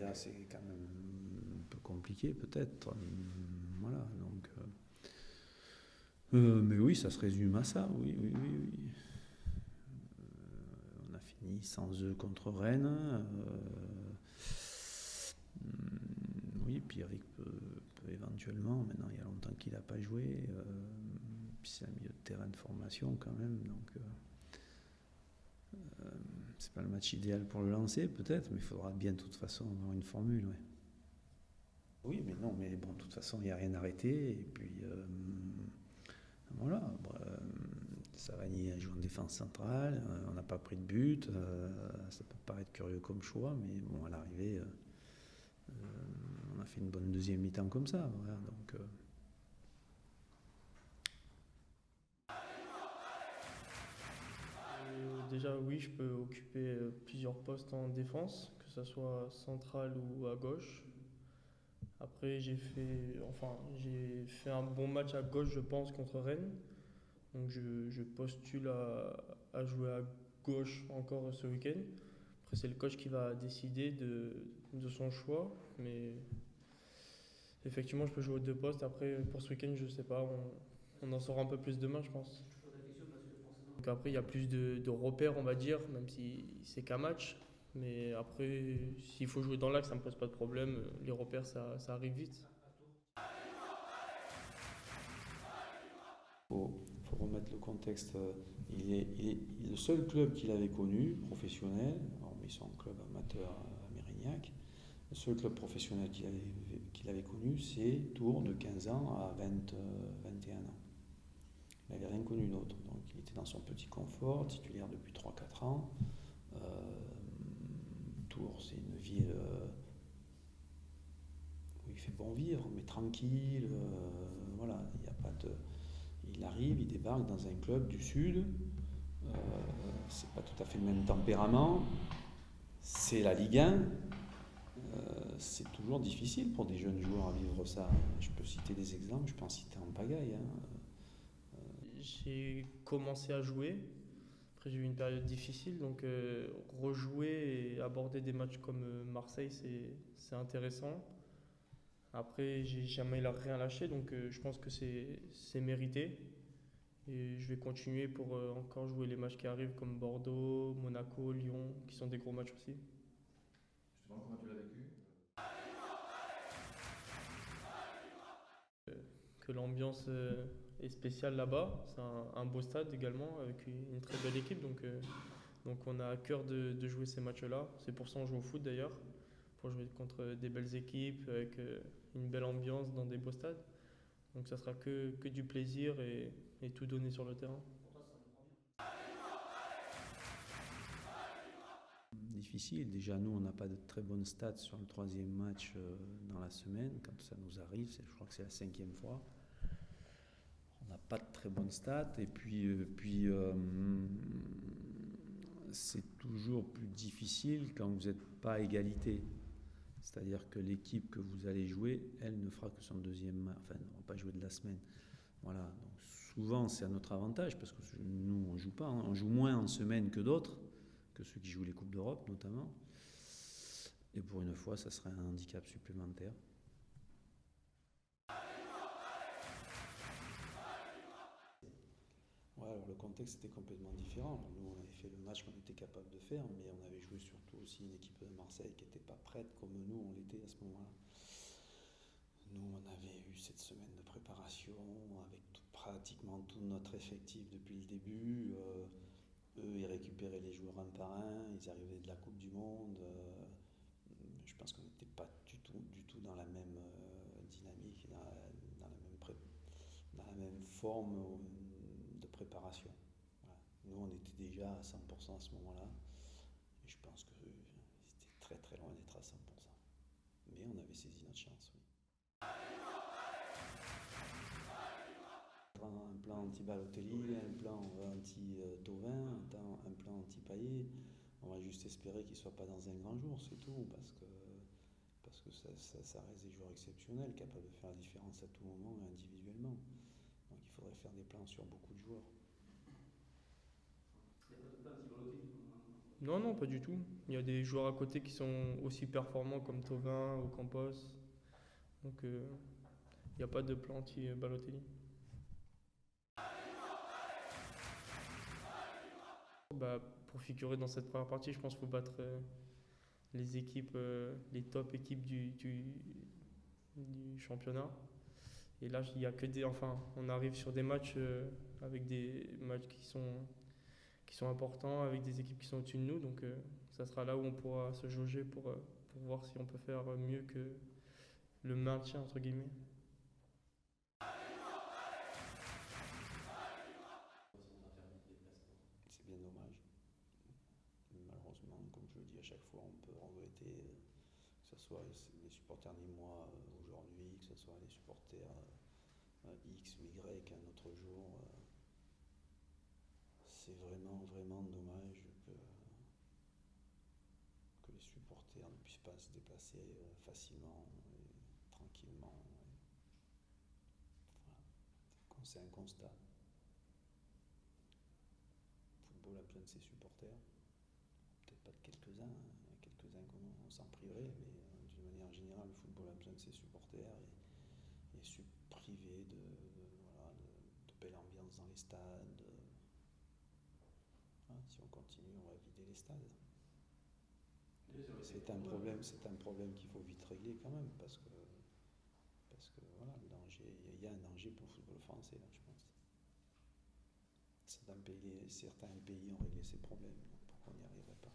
là, c'est quand même un peu compliqué, peut-être. Voilà, donc. Mais oui, ça se résume à ça, oui, oui, oui, oui. On a fini sans eux contre Rennes. Oui, Pierrick peut éventuellement, maintenant il y a longtemps qu'il n'a pas joué. Puis c'est un milieu de terrain de formation quand même, donc c'est pas le match idéal pour le lancer peut-être, mais il faudra bien de toute façon avoir une formule. Ouais. Oui, mais non, mais bon, de toute façon il n'y a rien arrêté, et puis voilà. Savani a joué en défense centrale, on n'a pas pris de but, ça peut paraître curieux comme choix, mais bon, à l'arrivée, on a fait une bonne deuxième mi-temps comme ça. Voilà, donc, Déjà, oui, je peux occuper plusieurs postes en défense, que ce soit central ou à gauche. Après, j'ai fait un bon match à gauche, je pense, contre Rennes. Donc, je postule à jouer à gauche encore ce week-end. Après, c'est le coach qui va décider de son choix. Mais effectivement, je peux jouer aux deux postes. Après, pour ce week-end, je sais pas. On en saura un peu plus demain, je pense. Donc après, il y a plus de repères, on va dire, même si c'est qu'un match. Mais après, s'il faut jouer dans l'axe, ça ne me pose pas de problème. Les repères, ça arrive vite. faut remettre le contexte. Il est le seul club qu'il avait connu, professionnel, hormis son club amateur à Mérignac, le seul club professionnel qu'il avait connu, c'est Tours de 15 ans à 21 ans. Il n'avait rien connu d'autre. Donc il était dans son petit confort, titulaire depuis 3-4 ans. Tours, c'est une ville où il fait bon vivre, mais tranquille. Voilà, il n'y a pas de. Il arrive, il débarque dans un club du Sud. C'est pas tout à fait le même tempérament. C'est la Ligue 1. C'est toujours difficile pour des jeunes joueurs à vivre ça. Je peux citer des exemples, je peux en citer en pagaille. J'ai commencé à jouer. Après, j'ai eu une période difficile. Donc, rejouer et aborder des matchs comme Marseille, c'est intéressant. Après, j'ai jamais rien lâché. Donc, je pense que c'est mérité. Et je vais continuer pour encore jouer les matchs qui arrivent comme Bordeaux, Monaco, Lyon, qui sont des gros matchs aussi. Justement, comment tu l'as vécu? Que l'ambiance est spéciale là-bas. C'est un beau stade également, avec une très belle équipe. Donc on a à cœur de jouer ces matchs-là. C'est pour ça qu'on joue au foot d'ailleurs, pour jouer contre des belles équipes, avec une belle ambiance dans des beaux stades. Donc ça sera que du plaisir et tout donner sur le terrain. Difficile. Déjà, nous, on n'a pas de très bonnes stats sur le troisième match dans la semaine. Quand ça nous arrive, je crois que c'est la 5e fois. On n'a pas de très bonnes stats. Et puis c'est toujours plus difficile quand vous n'êtes pas à égalité. C'est-à-dire que l'équipe que vous allez jouer, elle ne fera que son deuxième match. Enfin, on ne va pas jouer de la semaine. Voilà. Donc, souvent, c'est à notre avantage parce que nous, on joue pas. On joue moins en semaine que d'autres, que ceux qui jouent les Coupes d'Europe notamment. Et pour une fois, ça serait un handicap supplémentaire. Ouais, alors le contexte était complètement différent. Nous, on avait fait le match qu'on était capable de faire, mais on avait joué surtout aussi une équipe de Marseille qui n'était pas prête comme nous, on l'était à ce moment-là. Nous, on avait eu cette semaine de préparation avec pratiquement tout notre effectif depuis le début. Eux, ils récupéraient les joueurs un par un, ils arrivaient de la Coupe du Monde. Je pense qu'on n'était pas du tout dans la même dynamique, dans la même forme de préparation. Voilà. Nous, on était déjà à 100% à ce moment-là. Et je pense que c'était très très loin d'être à 100%. Mais on avait saisi notre chance, oui. Un plan anti-Balotelli, un plan anti-Thauvin, un plan anti-Payet. On va juste espérer qu'il ne soit pas dans un grand jour, c'est tout, parce que ça reste des joueurs exceptionnels, capables de faire la différence à tout moment et individuellement. Donc il faudrait faire des plans sur beaucoup de joueurs. Il n'y a pas de plan anti-Balotelli. Non, non, pas du tout. Il y a des joueurs à côté qui sont aussi performants comme Thauvin ou Campos. Donc, il n'y a pas de plan anti-Balotelli. Bah, pour figurer dans cette première partie, je pense qu'il faut battre les équipes, les top équipes du championnat. Et là, il y a que des, enfin, on arrive sur des matchs avec des matchs qui sont importants, avec des équipes qui sont au-dessus de nous. Donc, ça sera là où on pourra se jauger pour voir si on peut faire mieux que le maintien, entre guillemets. C'est bien dommage. Malheureusement, comme je le dis à chaque fois, on peut regretter que ce soit les supporters nîmois aujourd'hui, que ce soit les supporters X ou Y un autre jour. C'est vraiment, vraiment dommage que les supporters ne puissent pas se déplacer facilement et tranquillement. Voilà. C'est un constat. Le football a besoin de ses supporters. Peut-être pas de quelques-uns, quelques-uns qu'on s'en priverait, mais d'une manière générale, le football a besoin de ses supporters et se priver voilà, de belle ambiance dans les stades. Hein, si on continue, on va vider les stades. C'est un problème qu'il faut vite régler quand même, parce que voilà, il y a un danger pour le football français, là, je pense. Certains pays ont réglé ces problèmes, pourquoi on n'y arriverait pas?